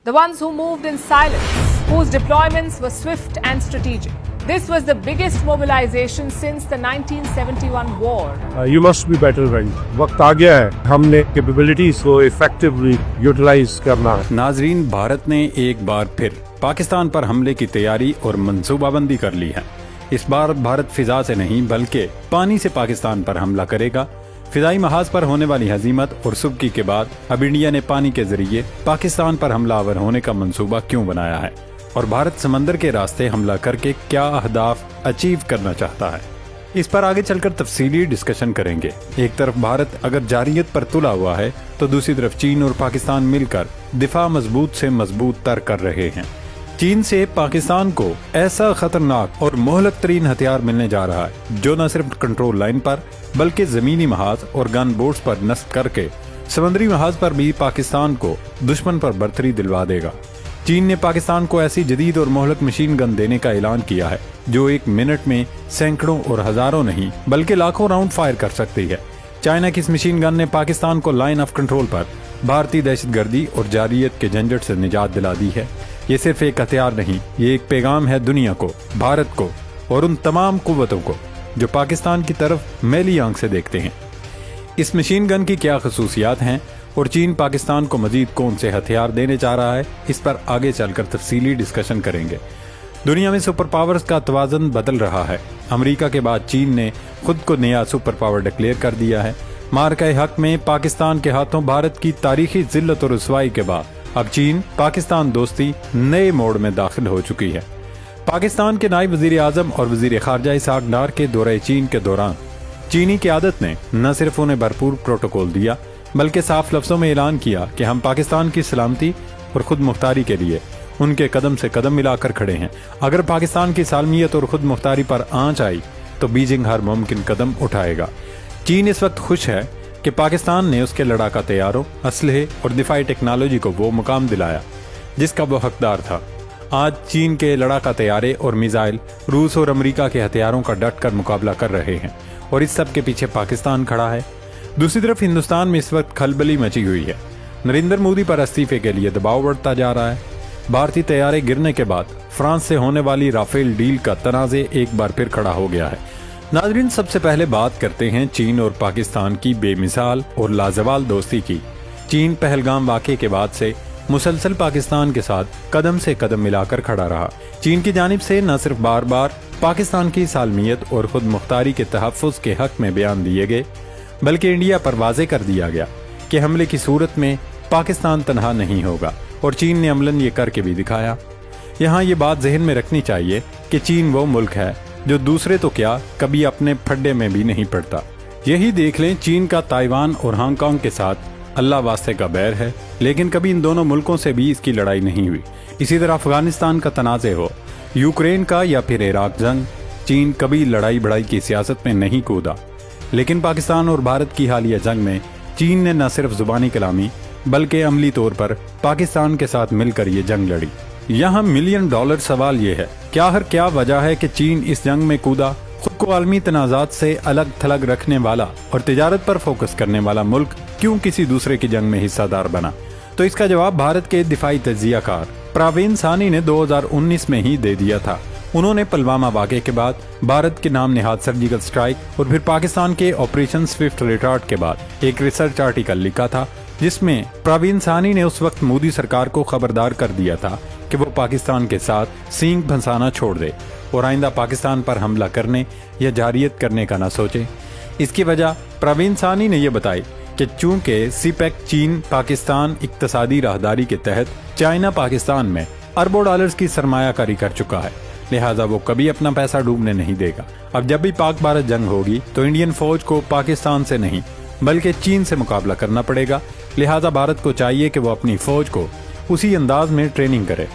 the ones who moved in silence, whose deployments were swift and strategic. This was the biggest mobilization since the 1971 war. You must be better ready. वक्त आ गया है, हमने capabilities को effectively utilise करना है। नाजरीन, भारत ने एक बार फिर पाकिस्तान पर हमले की तैयारी और मंसूबाबंदी कर ली है। इस बार भारत फिजा से नहीं बल्कि पानी से पाकिस्तान पर हमला करेगा। फिजाई महाज पर होने वाली हजीमत और सुबकी के बाद अब इंडिया ने पानी के जरिए पाकिस्तान पर हमलावर होने का मंसूबा क्यों बनाया है और भारत समंदर के रास्ते हमला करके क्या अहदाफ अचीव करना चाहता है, इस पर आगे चलकर तफसीली डिस्कशन करेंगे। एक तरफ भारत अगर जारियत पर तुला हुआ है तो दूसरी तरफ चीन और पाकिस्तान मिलकर दिफा मजबूत से मजबूत तर कर रहे हैं। चीन से पाकिस्तान को ऐसा खतरनाक और मोहलक तरीन हथियार मिलने जा रहा है जो न सिर्फ कंट्रोल लाइन पर बल्कि जमीनी महाज और गन बोट्स पर नस्ब करके समुद्री महाज पर भी पाकिस्तान को दुश्मन पर बर्तरी दिलवा देगा। चीन ने पाकिस्तान को ऐसी जदीद और मोहलक मशीन गन देने का ऐलान किया है जो एक मिनट में सैकड़ों और हजारों नहीं बल्कि लाखों राउंड फायर कर सकती है। चाइना की इस मशीन गन ने पाकिस्तान को लाइन ऑफ कंट्रोल पर भारतीय दहशतगर्दी और जारियत के झंझट से निजात दिला दी है। ये सिर्फ एक हथियार नहीं, ये एक पैगाम है दुनिया को, भारत को और उन तमाम कुव्वतों को जो पाकिस्तान की तरफ मैली आंख से देखते हैं। इस मशीन गन की क्या खसूसियात हैं और चीन पाकिस्तान को मजीद कौन से हथियार देने जा रहा है, इस पर आगे चलकर तफसीली डिस्कशन करेंगे। दुनिया में सुपर पावर्स का तवाज़ुन बदल रहा है। अमेरिका के बाद चीन ने खुद को नया सुपर पावर डिक्लेयर कर दिया है। मार्के हक में पाकिस्तान के हाथों भारत की तारीखी जिल्लत और रुसवाई के बाद अब चीन पाकिस्तान दोस्ती नए मोड़ में दाखिल हो चुकी है। पाकिस्तान के नायब वजीर आजम और वजीर खारजा इसहाक डार के दौरे चीन के दौरान चीनी क़यादत ने न सिर्फ उन्हें भरपूर प्रोटोकॉल दिया बल्कि साफ लफ्जों में ऐलान किया कि हम पाकिस्तान की सलामती और खुद मुख्तारी के लिए उनके कदम से कदम मिलाकर खड़े हैं। अगर पाकिस्तान की सालमियत और खुद मुख्तारी पर आंच आई तो बीजिंग हर मुमकिन कदम उठाएगा। चीन इस वक्त खुश है कि पाकिस्तान ने उसके लड़ाका तैयारों, असलहे और दिफाई टेक्नोलॉजी को वो मुकाम दिलाया जिसका वो हकदार था। आज चीन के लड़ाका तैयारे और मिसाइल रूस और अमेरिका के हथियारों का डट कर मुकाबला कर रहे हैं और इस सब के पीछे पाकिस्तान खड़ा है। दूसरी तरफ हिंदुस्तान में इस वक्त खलबली मची हुई है। नरेंद्र मोदी पर इस्तीफे के लिए दबाव बढ़ता जा रहा है। भारतीय तैयारे गिरने के बाद फ्रांस से होने वाली राफेल डील का तनाज़े एक बार फिर खड़ा हो गया है। नाजरीन, सबसे पहले बात करते हैं चीन और पाकिस्तान की बेमिसाल और लाजवाल दोस्ती की। चीन पहलगाम वाक़े के बाद से मुसलसल पाकिस्तान के साथ कदम से कदम मिलाकर खड़ा रहा। चीन की जानिब से न सिर्फ बार बार पाकिस्तान की सालमियत और खुद मुख्तारी के तहफ़्फ़ुज़ के हक में बयान दिए गए बल्कि इंडिया पर वाज़े कर दिया गया कि हमले की सूरत में पाकिस्तान तनहा नहीं होगा और चीन ने अमलन ये करके भी दिखाया। यहाँ ये बात जहन में रखनी चाहिए कि चीन वो मुल्क है जो दूसरे तो क्या कभी अपने फड्डे में भी नहीं पड़ता। यही देख लें, चीन का ताइवान और हांगकांग के साथ अल्लाह वास्ते का बैर है लेकिन कभी इन दोनों मुल्कों से भी इसकी लड़ाई नहीं हुई। इसी तरह अफगानिस्तान का तनाज़े हो, यूक्रेन का या फिर इराक जंग, चीन कभी लड़ाई बड़ाई की सियासत में नहीं कूदा। लेकिन पाकिस्तान और भारत की हालिया जंग में चीन ने न सिर्फ जुबानी कलामी बल्कि अमली तौर पर पाकिस्तान के साथ मिलकर ये जंग लड़ी। यहाँ मिलियन डॉलर सवाल ये है, क्या वजह है कि चीन इस जंग में कूदा? खुद को आलमी तनाज़ात से अलग थलग रखने वाला और तिजारत पर फोकस करने वाला मुल्क क्यों किसी दूसरे की जंग में हिस्सादार बना? तो इसका जवाब भारत के दिफाई तज्जियाकार प्रवीण सानी ने 2019 में ही दे दिया था। उन्होंने पुलवामा वाक़े के बाद भारत के नाम नेहाद सर्जिकल स्ट्राइक और फिर पाकिस्तान के ऑपरेशन स्विफ्ट रिटार्ट के बाद एक रिसर्च आर्टिकल लिखा था जिसमें प्रवीण सानी ने उस वक्त मोदी सरकार को खबरदार कर दिया था कि वो पाकिस्तान के साथ सींग फंसाना छोड़ दे और आइंदा पाकिस्तान पर हमला करने या जारियत करने का ना सोचे। इसकी वजह प्रवीण सानी ने यह बताई कि चूंकि सीपेक चीन पाकिस्तान इक्तसादी राहदारी के तहत चाइना पाकिस्तान में अरबों डॉलर्स की सरमायाकारी कर चुका है, लिहाजा वो कभी अपना पैसा डूबने नहीं देगा। अब जब भी पाक भारत जंग होगी तो इंडियन फौज को पाकिस्तान से नहीं बल्कि चीन से मुकाबला करना पड़ेगा। लिहाजा भारत को चाहिए कि वो अपनी फौज को उसी अंदाज में ट्रेनिंग करे।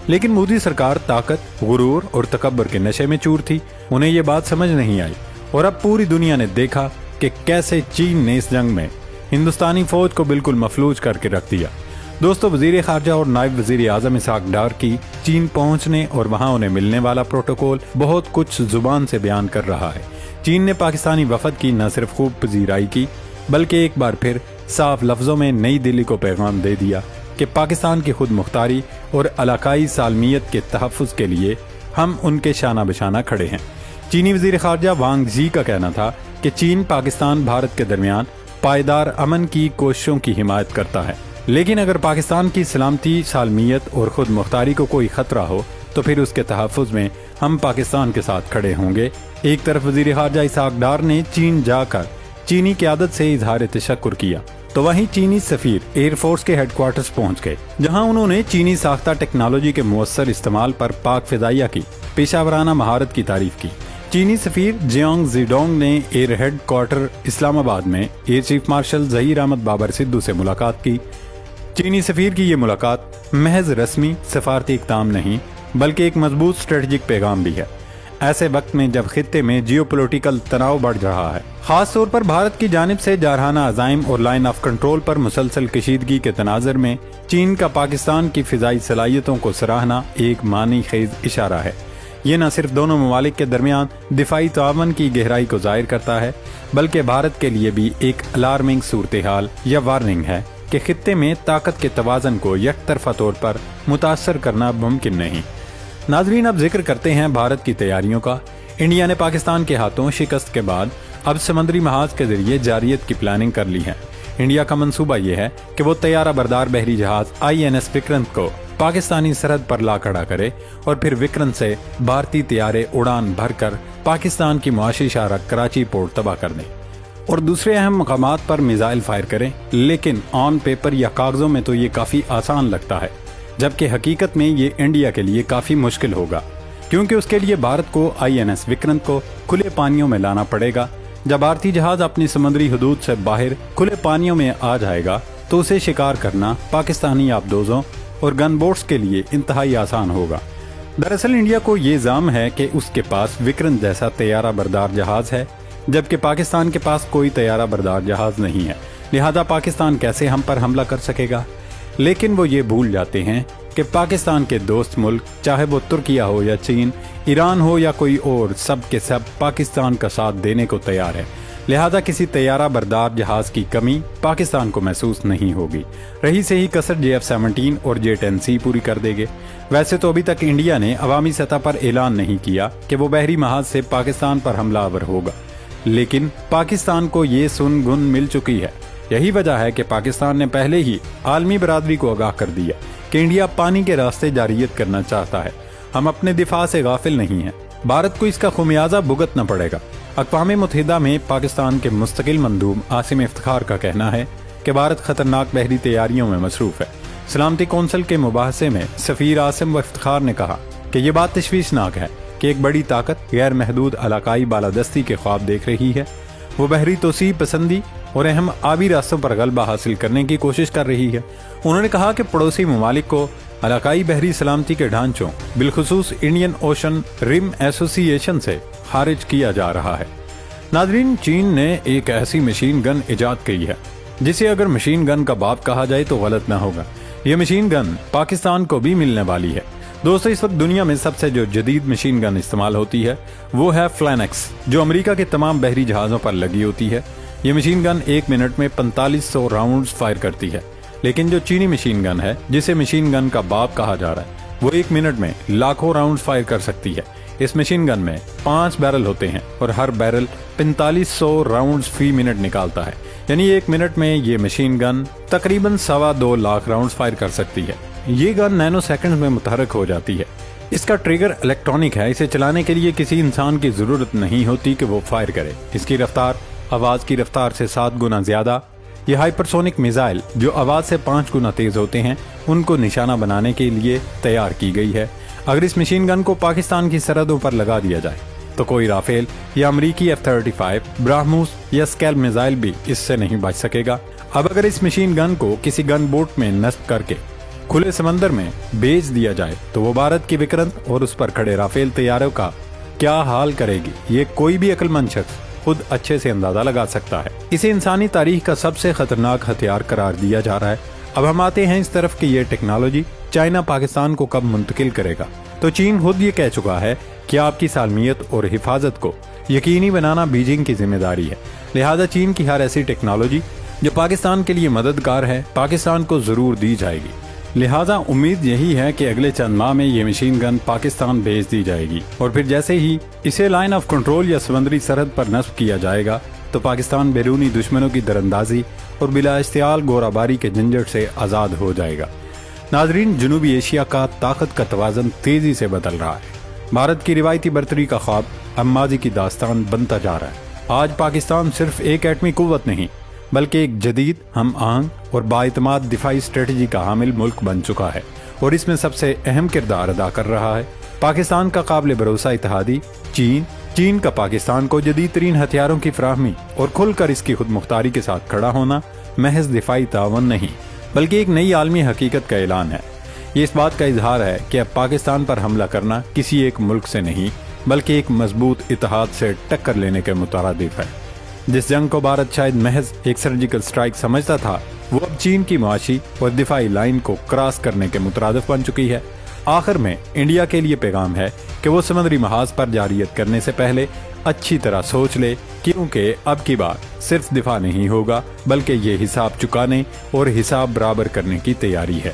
लेकिन मोदी सरकार ताकत, गुरूर और तकब्बर के नशे में चूर थी। उन्हें ये बात समझ नहीं आई और अब पूरी दुनिया ने देखा कि कैसे चीन ने इस जंग में हिंदुस्तानी फौज को बिल्कुल मफलूज करके रख दिया। दोस्तों, वजीर खारजा और नायब वजीर आजम इसहाक डार की चीन पहुंचने और वहां उन्हें मिलने वाला प्रोटोकॉल बहुत कुछ जुबान से बयान कर रहा है। चीन ने पाकिस्तानी वफद की न सिर्फ खूब पजीराई की बल्कि एक बार फिर साफ लफ्जों में नई दिल्ली को पैगाम दे दिया کہ پاکستان کی خود مختاری اور علاقائی سالمیت کے تحفظ کے لیے ہم ان کے شانہ بشانہ کھڑے ہیں۔ چینی وزیر خارجہ وانگ زی کا کہنا تھا کہ چین پاکستان بھارت کے درمیان پائیدار امن کی کوششوں کی حمایت کرتا ہے، لیکن اگر پاکستان کی سلامتی، سالمیت اور خود مختاری کو کوئی خطرہ ہو تو پھر اس کے تحفظ میں ہم پاکستان کے ساتھ کھڑے ہوں گے۔ ایک طرف وزیر خارجہ اسحاق ڈار نے چین جا کر چینی قیادت سے اظہار تشکر کیا، تو وہیں چینی سفیر ایئر فورس کے ہیڈ کوارٹرز پہنچ گئے، جہاں انہوں نے چینی ساختہ ٹیکنالوجی کے مؤثر استعمال پر پاک فضائیہ کی پیشہ ورانہ مہارت کی تعریف کی۔ چینی سفیر جیونگ زیڈونگ نے air headquarter Islamabad میں air chief marshal Zaheer Ahmed Babar Sidhu سے ملاقات کی۔ چینی سفیر کی یہ ملاقات محض رسمی سفارتی اقدام نہیں بلکہ ایک مضبوط اسٹریٹجک پیغام بھی ہے، ایسے وقت میں جب خطے میں جیو پولیٹیکل تناؤ بڑھ رہا ہے، خاص طور پر بھارت کی جانب سے جارحانہ عزائم اور لائن آف کنٹرول پر مسلسل کشیدگی کے تناظر میں چین کا پاکستان کی فضائی صلاحیتوں کو سراہنا ایک معنی خیز اشارہ ہے۔ یہ نہ صرف دونوں ممالک کے درمیان دفاعی تعاون کی گہرائی کو ظاہر کرتا ہے بلکہ بھارت کے لیے بھی ایک الارمنگ صورتحال یا وارننگ ہے کہ خطے میں طاقت کے توازن کو یک طرفہ طور پر متاثر کرنا ممکن نہیں۔ ناظرین، اب ذکر کرتے ہیں بھارت کی تیاریوں کا۔ انڈیا نے پاکستان کے ہاتھوں شکست کے بعد اب سمندری محاذ کے ذریعے جارحیت کی پلاننگ کر لی ہے۔ انڈیا کا منصوبہ یہ ہے کہ وہ طیارہ بردار بحری جہاز INS وکرانت کو پاکستانی سرحد پر لا کھڑا کرے اور پھر وکرانت سے بھارتی طیارے اڑان بھر کر پاکستان کی معاشی شارک کراچی پورٹ تباہ کر دیں اور دوسرے اہم مقامات پر میزائل فائر کریں، لیکن آن پیپر یا کاغذوں میں تو یہ کافی آسان لگتا ہے، جبکہ حقیقت میں یہ انڈیا کے لیے کافی مشکل ہوگا، کیونکہ اس کے لیے بھارت کو INS وکرانت کو کھلے پانیوں میں لانا پڑے گا۔ جب بھارتی جہاز اپنی سمندری حدود سے باہر کھلے پانیوں میں آ جائے گا تو اسے شکار کرنا پاکستانی آبدوزوں اور گن بوٹس کے لیے انتہائی آسان ہوگا۔ دراصل انڈیا کو یہ ظام ہے کہ اس کے پاس وکرانت جیسا طیارہ بردار جہاز ہے، جبکہ پاکستان کے پاس کوئی طیارہ بردار جہاز نہیں ہے، لہذا پاکستان کیسے ہم پر حملہ کر سکے گا؟ لیکن وہ یہ بھول جاتے ہیں کہ پاکستان کے دوست ملک، چاہے وہ ترکیہ ہو یا چین، ایران ہو یا کوئی اور، سب کے سب پاکستان کا ساتھ دینے کو تیار ہے، لہذا کسی طیارہ بردار جہاز کی کمی پاکستان کو محسوس نہیں ہوگی۔ رہی سے ہی کسر JF-17 اور J-10C پوری کر دے گے۔ ویسے تو ابھی تک انڈیا نے عوامی سطح پر اعلان نہیں کیا کہ وہ بحری محاذ سے پاکستان پر حملہ آور ہوگا، لیکن پاکستان کو یہ سن گن مل چکی ہے۔ یہی وجہ ہے کہ پاکستان نے پہلے ہی عالمی برادری کو آگاہ کر دیا کہ انڈیا پانی کے راستے جارحیت کرنا چاہتا ہے۔ ہم اپنے دفاع سے غافل نہیں ہیں، بھارت کو اس کا خمیازہ بھگتنا پڑے گا۔ اقوام متحدہ میں پاکستان کے مستقل مندوب عاصم افتخار کا کہنا ہے کہ بھارت خطرناک بحری تیاریوں میں مصروف ہے۔ سلامتی کونسل کے مباحثے میں سفیر عاصم و افتخار نے کہا کہ یہ بات تشویشناک ہے کہ ایک بڑی طاقت غیر محدود علاقائی بالادستی کے خواب دیکھ رہی ہے، وہ بحری توسیع پسندی اور اہم آبی راستوں پر غلبہ حاصل کرنے کی کوشش کر رہی ہے۔ انہوں نے کہا کہ پڑوسی ممالک کو علاقائی بحری سلامتی کے ڈھانچوں، بالخصوص انڈین اوشن رم ایسوسی ایشن سے خارج کیا جا رہا ہے۔ ناظرین، چین نے ایک ایسی مشین گن ایجاد کی ہے جسے اگر مشین گن کا باپ کہا جائے تو غلط نہ ہوگا۔ یہ مشین گن پاکستان کو بھی ملنے والی ہے۔ دوستو، اس وقت دنیا میں سب سے جو جدید مشین گن استعمال ہوتی ہے وہ ہے فلینکس، جو امریکہ کے تمام بحری جہازوں پر لگی ہوتی ہے۔ یہ مشین گن 1 منٹ میں 4500 راؤنڈز فائر کرتی ہے، لیکن جو چینی مشین گن ہے، جسے مشین گن کا باپ کہا جا رہا ہے، وہ 1 منٹ میں لاکھوں راؤنڈز فائر کر سکتی ہے۔ اس مشین گن میں 5 بیرل ہوتے ہیں اور ہر بیرل 4500 راؤنڈز فی منٹ نکالتا ہے، یعنی 1 منٹ میں یہ مشین گن تقریباً 2.25 لاکھ راؤنڈز فائر کر سکتی ہے۔ یہ گن نینو سیکنڈ میں متحرک ہو جاتی ہے۔ اس کا ٹریگر الیکٹرانک ہے، اسے چلانے کے لیے کسی انسان کی ضرورت نہیں ہوتی کہ وہ فائر کرے۔ اس کی رفتار آواز کی رفتار سے 7 گنا زیادہ۔ یہ ہائپرسونک میزائل جو آواز سے 5 گنا تیز ہوتے ہیں، ان کو نشانہ بنانے کے لیے تیار کی گئی ہے۔ اگر اس مشین گن کو پاکستان کی سرحدوں پر لگا دیا جائے تو کوئی رافیل یا امریکی F-35 براہموس یا اسکیل میزائل بھی اس سے نہیں بچ سکے گا۔ اب اگر اس مشین گن کو کسی گن بوٹ میں نصب کر کے کھلے سمندر میں بھیج دیا جائے تو وہ بھارت کی وکرانت اور اس پر کھڑے رافیل طیاروں کا کیا حال کرے گی، یہ کوئی بھی عقل مند شخص خود اچھے سے اندازہ لگا سکتا ہے۔ اسے انسانی تاریخ کا سب سے خطرناک ہتھیار قرار دیا جا رہا ہے۔ اب ہم آتے ہیں اس طرف کہ یہ ٹیکنالوجی چائنا پاکستان کو کب منتقل کرے گا۔ تو چین خود یہ کہہ چکا ہے کہ آپ کی سالمیت اور حفاظت کو یقینی بنانا بیجنگ کی ذمہ داری ہے، لہذا چین کی ہر ایسی ٹیکنالوجی جو پاکستان کے لیے مددگار ہے، پاکستان کو ضرور دی جائے گی۔ लिहाजा उम्मीद यही है कि अगले चंद माह में ये मशीन गन पाकिस्तान भेज दी जाएगी और फिर जैसे ही इसे लाइन ऑफ कंट्रोल या समुद्री सरहद पर नस्ब किया जाएगा तो पाकिस्तान बैरूनी दुश्मनों की दरअंदाजी और बिला इश्तियाल गोराबारी के झंझट से आज़ाद हो जाएगा। नाजरीन, जनूबी एशिया का ताकत का तवाज़न तेज़ी से बदल रहा है। भारत की रिवायती बरतरी का ख्वाब अब माजी की दास्तान बनता जा रहा है। आज पाकिस्तान सिर्फ एक एटमी कुव्वत नहीं बल्कि एक जदीद, हम आहंग और बाइतमाद दिफाई स्ट्रेटजी का हामिल मुल्क बन चुका है और इसमें सबसे अहम किरदार अदा कर रहा है पाकिस्तान का काबिल भरोसा इत्तेहादी चीन का पाकिस्तान को जदीद तरीन हथियारों की फराहमी और खुलकर इसकी खुद मुख्तारी के साथ खड़ा होना महज दिफाई तावन नहीं बल्कि एक नई आलमी हकीकत का ऐलान है। ये इस बात का इजहार है कि अब पाकिस्तान पर हमला करना किसी एक मुल्क से नहीं बल्कि एक मजबूत इत्तेहाद से टक्कर लेने के मुतरादिफ है। जिस जंग को भारत शायद महज एक सर्जिकल स्ट्राइक समझता था वो अब चीन की मुआशी और दिफाई लाइन को क्रॉस करने के मुतरादिफ बन चुकी है। आखिर में इंडिया के लिए पैगाम है कि वो समुद्री महाज पर जारियत करने से पहले अच्छी तरह सोच ले, क्योंकि अब की बार सिर्फ दिफा नहीं होगा बल्कि ये हिसाब चुकाने और हिसाब बराबर करने की तैयारी है।